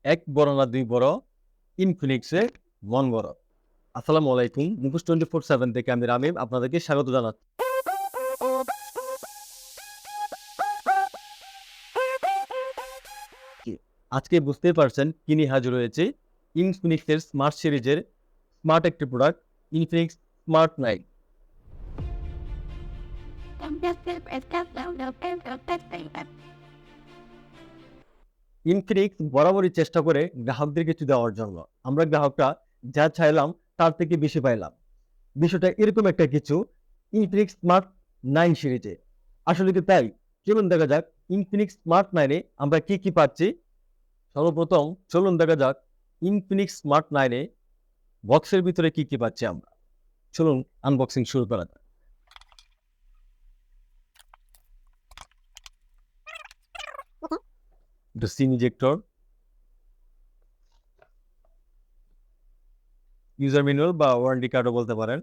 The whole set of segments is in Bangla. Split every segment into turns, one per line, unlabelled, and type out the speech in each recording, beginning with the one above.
এক বড় না দুই বড়, ইনফিনিক্সের মন বড়। আসসালামু আলাইকুম, মুখোশ 24/7 থেকে আমি রামিম আপনাদেরকে স্বাগত জানাচ্ছি। আজকে বুঝতেই পারছেন কি নিয়ে হাজির হয়েছে। ইনফিনিক্সের স্মার্ট সিরিজের স্মার্ট একটি প্রোডাক্ট, ইনফিনিক্স স্মার্ট 9। ইনফিনিক্স বরাবরই চেষ্টা করে গ্রাহকদের কিছু দেওয়ার জন্য। আমরা গ্রাহকরা যা চাইলাম তার থেকে বেশি পাইলাম। বিষয়টা এরকম একটা কিছু ইনফিনিক্স স্মার্ট 9 সিরিজে। আসলে কি তাই? চলুন দেখা যাক ইনফিনিক্স স্মার্ট 9 এ আমরা কি কি পাচ্ছি। সর্বপ্রথম চলুন দেখা যাক ইনফিনিক্স স্মার্ট 9 এ বক্সের ভিতরে কি কি পাচ্ছি আমরা। চলুন আনবক্সিং শুরু করা যাক। সিম ইজেক্টর, ইউজার ম্যানুয়াল বা ওয়ারেন্টি কার্ডও বলতে পারেন।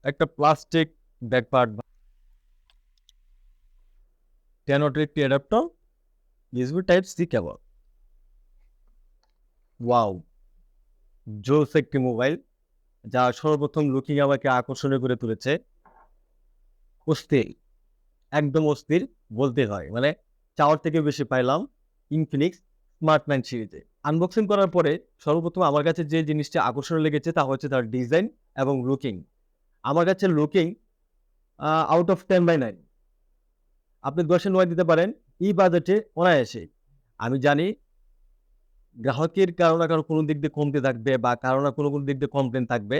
একটা প্লাস্টিক ব্যাকপার্ট, 10 ওয়াটের একটি adapter, USB type C cable. Wow, জোস একটি মোবাইল যা সর্বপ্রথম লুকিং আমাকে আকর্ষণীয় করে তুলেছে। অস্থির, একদম অস্থির বলতে হয়, মানে চাওয়ার থেকে বেশি পাইলাম ইনফিনিক্স স্মার্ট 9 সিরিজে। আনবক্সিং করার পরে সর্বপ্রথম আমার কাছে যে জিনিসটা আকর্ষণীয় লেগেছে তা হচ্ছে তার ডিজাইন এবং লুকিং। আমার কাছে লুকিং আউট অফ 10/9। আপনি 10/9 দিতে পারেন এই বাজেটে অনায়াসে। আমি জানি গ্রাহকের কারো না কারো কোনো দিক দিয়ে কমতি থাকবে বা কারো না কোনো দিক দিয়ে কমপ্লেন থাকবে।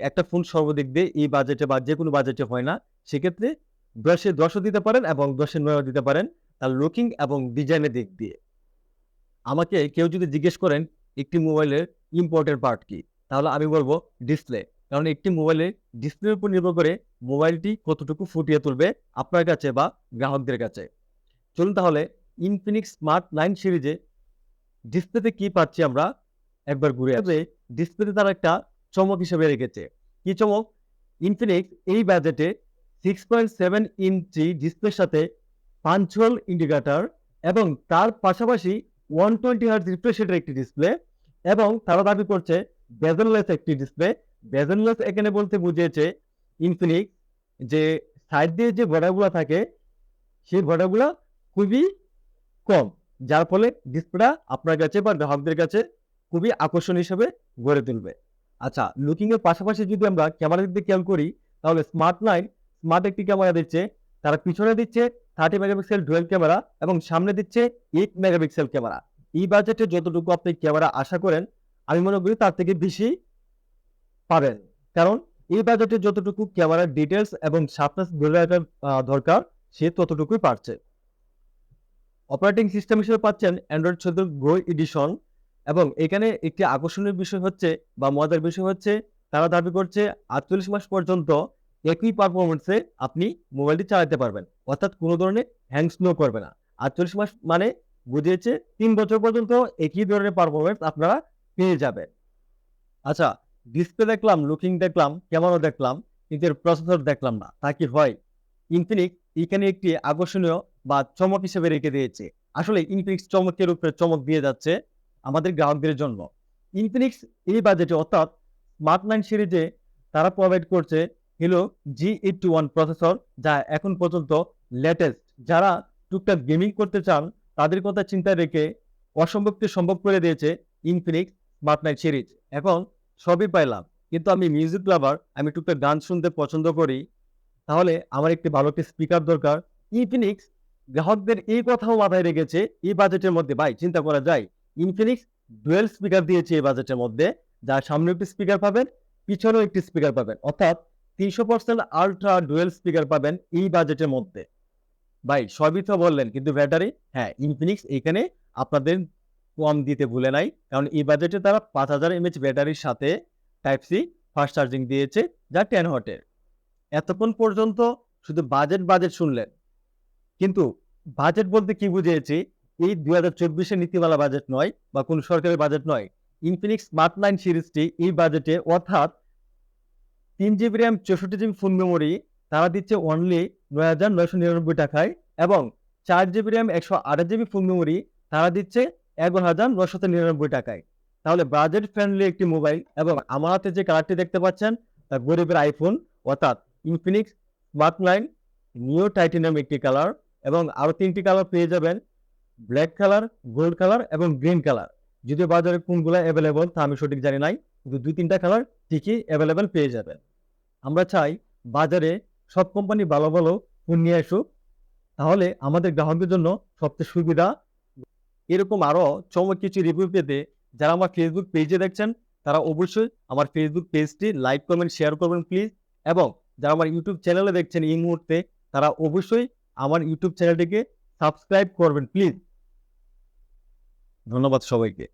একটা ফোন সর্বদিক দিয়ে এই বাজেটে বা যেকোনো বাজেটে হয় না। সেক্ষেত্রে 10/10ও দিতে পারেন এবং 10/9ও দিতে পারেন তার লুকিং এবং ডিজাইনের দিক দিয়ে। আমাকে কেউ যদি জিজ্ঞেস করেন একটি মোবাইলের ইম্পোর্টেন্ট পার্ট কি? তাহলে আমি বলব ডিসপ্লে। কারণ একটি মোবাইলের ডিসপ্লের উপর নির্ভর করে মোবাইলটি কতটুকু ফুটিয়ে তুলবে আপনার কাছে বা গ্রাহকদের কাছে। চলুন তাহলে ইনফিনিক্স স্মার্ট 9 সিরিজে ডিসপ্লেতে কি পাচ্ছি আমরা একবার ঘুরে আসি। ডিসপ্লেতে তারা একটা চমক হিসেবে রেখেছে। কি চমক? ইনফিনিক্স এই বাজেটে 6.7 ইঞ্চি ডিসপ্লের সাথে পাঞ্চুয়াল ইন্ডিকেটর এবং তার পাশাপাশি 120 হার্জ রিফ্রেশ রেটের একটি ডিসপ্লে এবং তারা দাবি করছে বেজেললেস একটি ডিসপ্লে। বেজেললেস এখানে বলতে বুঝিয়েছে ইনফিনিক্স যে সাইড দিয়ে যে বর্ডারগুলো থাকে সেই বর্ডারগুলো খুবই কম, যার ফলে ডিসপ্লেটা আপনার কাছে বা গ্রাহকদের কাছে খুবই আকর্ষণ হিসেবে গড়ে তুলবে। আচ্ছা, লুকিং এর পাশাপাশি যদি আমরা ক্যামেরার দিক দিয়ে খেয়াল করি তাহলে স্মার্ট 9 স্মার্ট একটি ক্যামেরা দিচ্ছে। তারা পিছনে দিচ্ছে 30 মেগাপিক্সেল ডুয়াল ক্যামেরা এবং সামনে দিচ্ছে 8 মেগাপিক্সেল ক্যামেরা। এই বাজেটে যতটুকু আপনি ক্যামেরা আশা করেন আমি মনে করি তার থেকে বেশি পাবেন। কারণ এই বাজেটে যতটুকু ক্যামেরার ডিটেলস এবং শার্পনেস ধরে রাখার দরকার সে ততটুকুই পারছে। অপারেটিং সিস্টেম হিসেবে পাচ্ছেন অ্যান্ড্রয়েড 14 গো এডিশন এবং এখানে একটি আকর্ষণীয় বিষয় হচ্ছে বা মজার বিষয় হচ্ছে তারা দাবি করছে 48 মাস পর্যন্ত একই পারফরমেন্সে আপনি মোবাইলটি চালাতে পারবেন, অর্থাৎ কোনো ধরনের হ্যাং স্লো করবে না। 48 মাস মানে বুঝিয়েছে 3 বছর পর্যন্ত একই ধরনের পারফরমেন্স আপনারা পেয়ে যাবেন। আচ্ছা, ডিসপ্লে দেখলাম, লুকিং দেখলাম, ক্যামেরা দেখলাম, কিন্তু এর প্রসেসর দেখলাম না। তা কি হয়? ইনফিনিক্স এখানে একটি আকর্ষণীয় বা চমক হিসেবে রেখে দিয়েছে। আসলে ইনফিনিক্স চমকের উপরে চমক দিয়ে যাচ্ছে আমাদের গ্রাহকদের জন্য। ইনফিনিক্স এই বাজেটে অর্থাৎ স্মার্ট 9 সিরিজে তারা প্রোভাইড করছে হলো G81 প্রসেসর, যা এখন পর্যন্ত লেটেস্ট। যারা টুকটাক গেমিং করতে চান তাদের কথা চিন্তায় রেখে অসম্ভবকে সম্ভব করে দিয়েছে ইনফিনিক্স স্মার্ট 9 সিরিজ। এখন সবই পাইলাম, কিন্তু আমি মিউজিক লাভার, আমি টুকটাক গান শুনতে পছন্দ করি। তাহলে আমার একটি ভালো একটি স্পিকার দরকার। ইনফিনিক্স গ্রাহকদের এই কথাও মাথায় রেখেছে এই বাজেটের মধ্যে। ভাই চিন্তা করা যায়, ইনফিনিক্স ডুয়েল স্পিকার দিয়েছে এই বাজেটের মধ্যে, যার সামনে একটি স্পিকার পাবেন, পিছনেও একটি স্পিকার পাবেন, অর্থাৎ 300% আলট্রা ডুয়েল স্পিকার পাবেন এই বাজেটের মধ্যে। ভাই সবই তো বললেন, কিন্তু ব্যাটারি, হ্যাঁ ইনফিনিক্স এখানে আপনাদের কম দিতে ভুলে নাই। কারণ এই বাজেটে তারা 5000 এমএএইচ ব্যাটারির সাথে টাইপ সি ফাস্ট চার্জিং দিয়েছে, যা 10 ওয়াটের। এতক্ষণ পর্যন্ত শুধু বাজেট বাজেট শুনলেন, কিন্তু বাজেট বলতে কি বুঝিয়েছি এই 2024 নীতিমালা বাজেট নয় বা কোন সরকারের বাজেট নয়। ইনফিনিক্স স্মার্ট 9 সিরিজটি এই বাজেটে অর্থাৎ 3 GB RAM 64 GB phone memory তারা দিচ্ছে অনলি ৯,৯৯৯ টাকায়, এবং 4 GB র্যাম 128 GB ফুল মেমোরি তারা দিচ্ছে 11,999 টাকায়। তাহলে বাজেট ফ্রেন্ডলি একটি মোবাইল, এবং আমার হাতে যে কালারটি দেখতে পাচ্ছেন তা গরিবের আইফোন, অর্থাৎ ইনফিনিক্স স্মার্ট 9 নিও টাইটেনিয়াম একটি কালার, এবং আরো 3টি কালার পেয়ে যাবেন, ব্ল্যাক কালার, গোল্ড কালার এবং গ্রিন কালার। যদিও বাজারে কোনগুলো অ্যাভেলেবল তা আমি সঠিক জানি নাই, কিন্তু 2-3টা কালার ঠিকই অ্যাভেলেবল পেয়ে যাবেন। আমরা চাই বাজারে সব কোম্পানি ভালো ভালো ফোন নিয়ে আসুক, তাহলে আমাদের গ্রাহকদের জন্য সবচেয়ে সুবিধা। এরকম আরো চমক কিছু রিভিউ পেতে যারা আমার ফেসবুক পেজে দেখছেন তারা অবশ্যই আমার ফেসবুক পেজটি লাইক, কমেন্ট, শেয়ার করবেন প্লিজ। এবং যারা আমার ইউটিউব চ্যানেলে দেখছেন এই মুহূর্তে তারা অবশ্যই আমার ইউটিউব চ্যানেলটিকে সাবস্ক্রাইব করবেন প্লিজ। ধন্যবাদ সবাইকে।